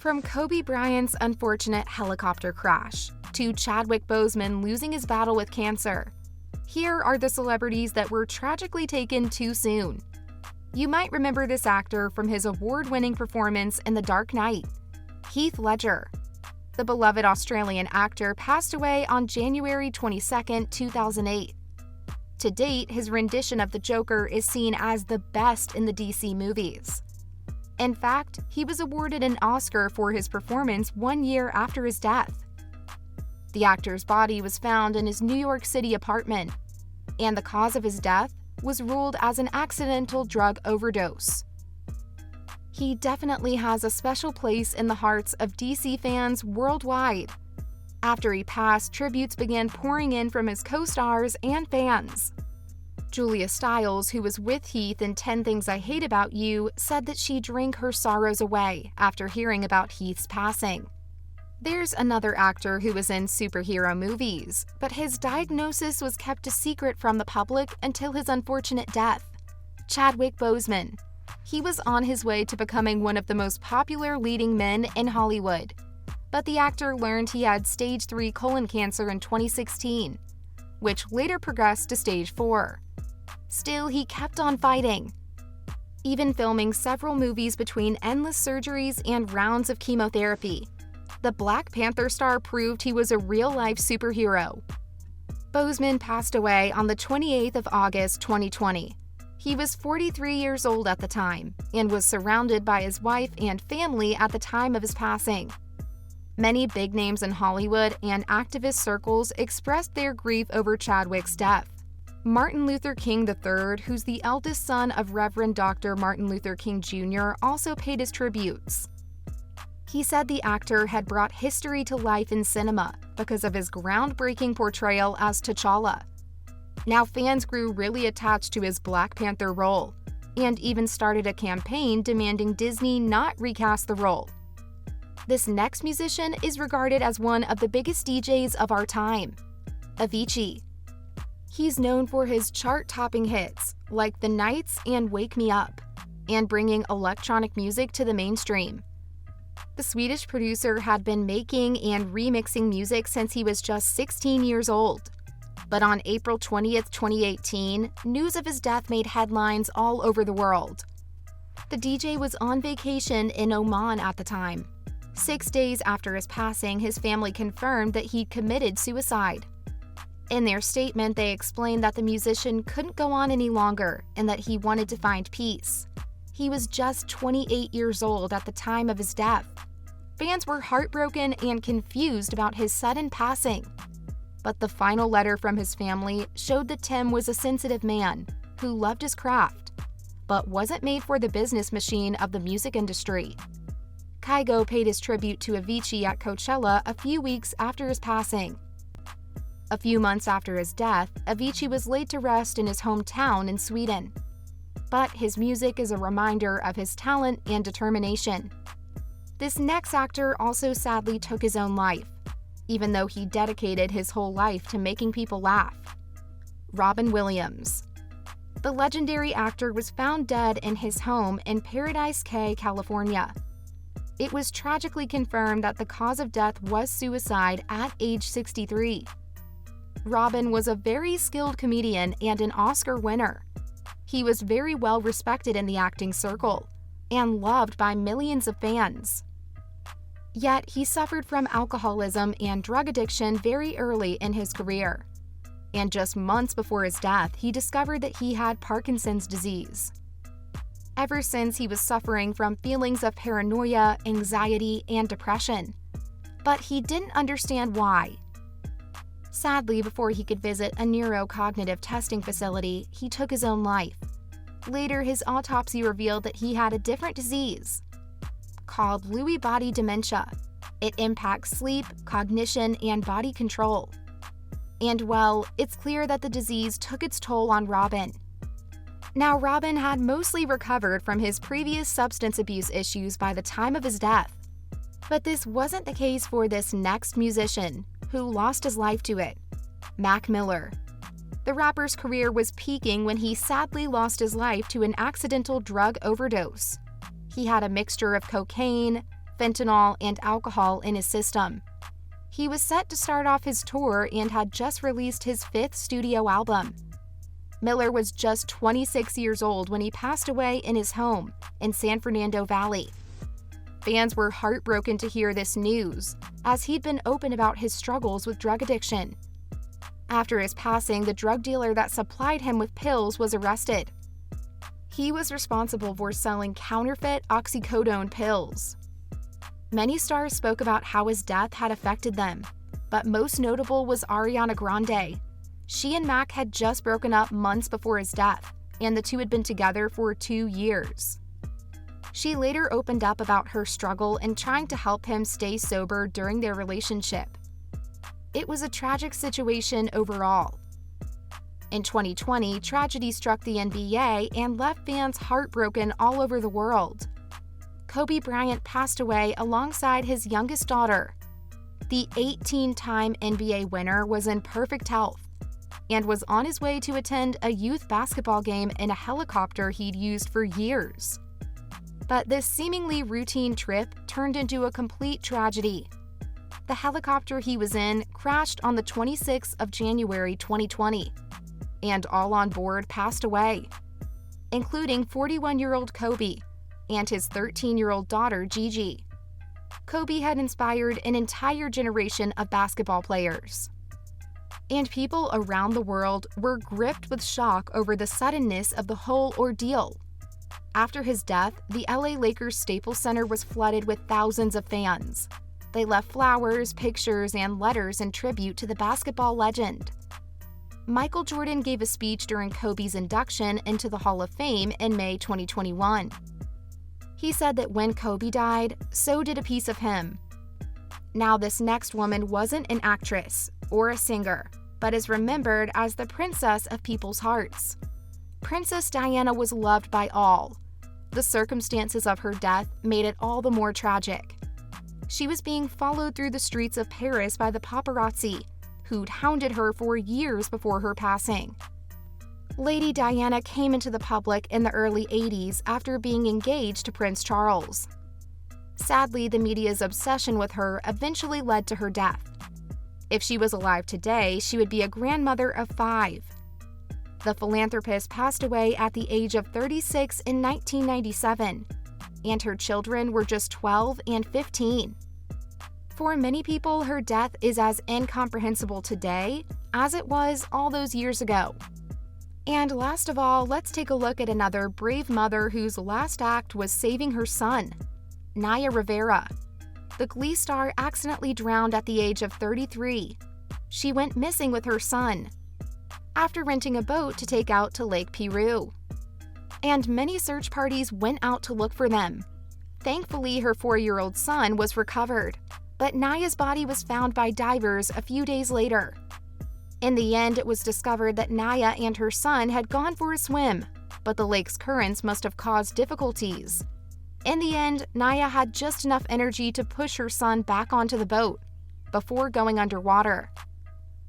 From Kobe Bryant's unfortunate helicopter crash to Chadwick Boseman losing his battle with cancer, here are the celebrities that were tragically taken too soon. You might remember this actor from his award-winning performance in The Dark Knight, Heath Ledger. The beloved Australian actor passed away on January 22, 2008. To date, his rendition of the Joker is seen as the best in the DC movies. In fact, he was awarded an Oscar for his performance 1 year after his death. The actor's body was found in his New York City apartment, and the cause of his death was ruled as an accidental drug overdose. He definitely has a special place in the hearts of DC fans worldwide. After he passed, tributes began pouring in from his co-stars and fans. Julia Stiles, who was with Heath in 10 Things I Hate About You, said that she drank her sorrows away after hearing about Heath's passing. There's another actor who was in superhero movies, but his diagnosis was kept a secret from the public until his unfortunate death. Chadwick Boseman. He was on his way to becoming one of the most popular leading men in Hollywood. But the actor learned he had stage 3 colon cancer in 2016, which later progressed to stage 4. Still, he kept on fighting, even filming several movies between endless surgeries and rounds of chemotherapy. The Black Panther star proved he was a real-life superhero. Boseman passed away on the 28th of August, 2020. He was 43 years old at the time and was surrounded by his wife and family at the time of his passing. Many big names in Hollywood and activist circles expressed their grief over Chadwick's death. Martin Luther King III, who's the eldest son of Reverend Dr. Martin Luther King Jr., also paid his tributes. He said the actor had brought history to life in cinema because of his groundbreaking portrayal as T'Challa. Now fans grew really attached to his Black Panther role, and even started a campaign demanding Disney not recast the role. This next musician is regarded as one of the biggest DJs of our time, Avicii. He's known for his chart-topping hits like The Nights and Wake Me Up, and bringing electronic music to the mainstream. The Swedish producer had been making and remixing music since he was just 16 years old. But on April 20th, 2018, news of his death made headlines all over the world. The DJ was on vacation in Oman at the time. 6 days after his passing, his family confirmed that he committed suicide. In their statement, they explained that the musician couldn't go on any longer and that he wanted to find peace. He was just 28 years old at the time of his death. Fans were heartbroken and confused about his sudden passing. But the final letter from his family showed that Tim was a sensitive man who loved his craft, but wasn't made for the business machine of the music industry. Kygo paid his tribute to Avicii at Coachella a few weeks after his passing. A few months after his death, Avicii was laid to rest in his hometown in Sweden. But his music is a reminder of his talent and determination. This next actor also sadly took his own life, even though he dedicated his whole life to making people laugh. Robin Williams. The legendary actor was found dead in his home in Paradise Cay, California. It was tragically confirmed that the cause of death was suicide at age 63. Robin was a very skilled comedian and an Oscar winner. He was very well respected in the acting circle and loved by millions of fans. Yet he suffered from alcoholism and drug addiction very early in his career. And just months before his death, he discovered that he had Parkinson's disease. Ever since, he was suffering from feelings of paranoia, anxiety, and depression. But he didn't understand why. Sadly, before he could visit a neurocognitive testing facility, he took his own life. Later, his autopsy revealed that he had a different disease called Lewy body dementia. It impacts sleep, cognition, and body control. And well, it's clear that the disease took its toll on Robin. Now, Robin had mostly recovered from his previous substance abuse issues by the time of his death. But this wasn't the case for this next musician, who lost his life to it, Mac Miller. The rapper's career was peaking when he sadly lost his life to an accidental drug overdose. He had a mixture of cocaine, fentanyl, and alcohol in his system. He was set to start off his tour and had just released his 5th studio album. Miller was just 26 years old when he passed away in his home in San Fernando Valley. Fans were heartbroken to hear this news, as he'd been open about his struggles with drug addiction. After his passing, the drug dealer that supplied him with pills was arrested. He was responsible for selling counterfeit oxycodone pills. Many stars spoke about how his death had affected them, but most notable was Ariana Grande. She and Mac had just broken up months before his death, and the two had been together for 2 years. She later opened up about her struggle in trying to help him stay sober during their relationship. It was a tragic situation overall. In 2020, tragedy struck the NBA and left fans heartbroken all over the world. Kobe Bryant passed away alongside his youngest daughter. The 18-time NBA winner was in perfect health and was on his way to attend a youth basketball game in a helicopter he'd used for years. But this seemingly routine trip turned into a complete tragedy. The helicopter he was in crashed on the 26th of January 2020, and all on board passed away, including 41-year-old Kobe and his 13-year-old daughter Gigi. Kobe had inspired an entire generation of basketball players. And people around the world were gripped with shock over the suddenness of the whole ordeal. After his death, the LA Lakers Staples Center was flooded with thousands of fans. They left flowers, pictures, and letters in tribute to the basketball legend. Michael Jordan gave a speech during Kobe's induction into the Hall of Fame in May 2021. He said that when Kobe died, so did a piece of him. Now, this next woman wasn't an actress or a singer, but is remembered as the princess of people's hearts. Princess Diana was loved by all. The circumstances of her death made it all the more tragic. She was being followed through the streets of Paris by the paparazzi, who'd hounded her for years before her passing. Lady Diana came into the public in the early 80s after being engaged to Prince Charles. Sadly, the media's obsession with her eventually led to her death. If she was alive today, she would be a grandmother of 5. The philanthropist passed away at the age of 36 in 1997, and her children were just 12 and 15. For many people, her death is as incomprehensible today as it was all those years ago. And last of all, let's take a look at another brave mother whose last act was saving her son, Naya Rivera. The Glee star accidentally drowned at the age of 33. She went missing with her son after renting a boat to take out to Lake Piru. And many search parties went out to look for them. Thankfully, her 4-year-old son was recovered, but Naya's body was found by divers a few days later. In the end, it was discovered that Naya and her son had gone for a swim, but the lake's currents must have caused difficulties. In the end, Naya had just enough energy to push her son back onto the boat before going underwater.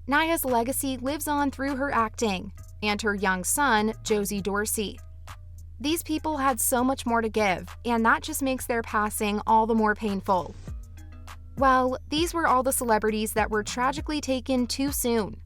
Naya's legacy lives on through her acting and her young son, Josie Dorsey. These people had so much more to give, and that just makes their passing all the more painful. Well, these were all the celebrities that were tragically taken too soon.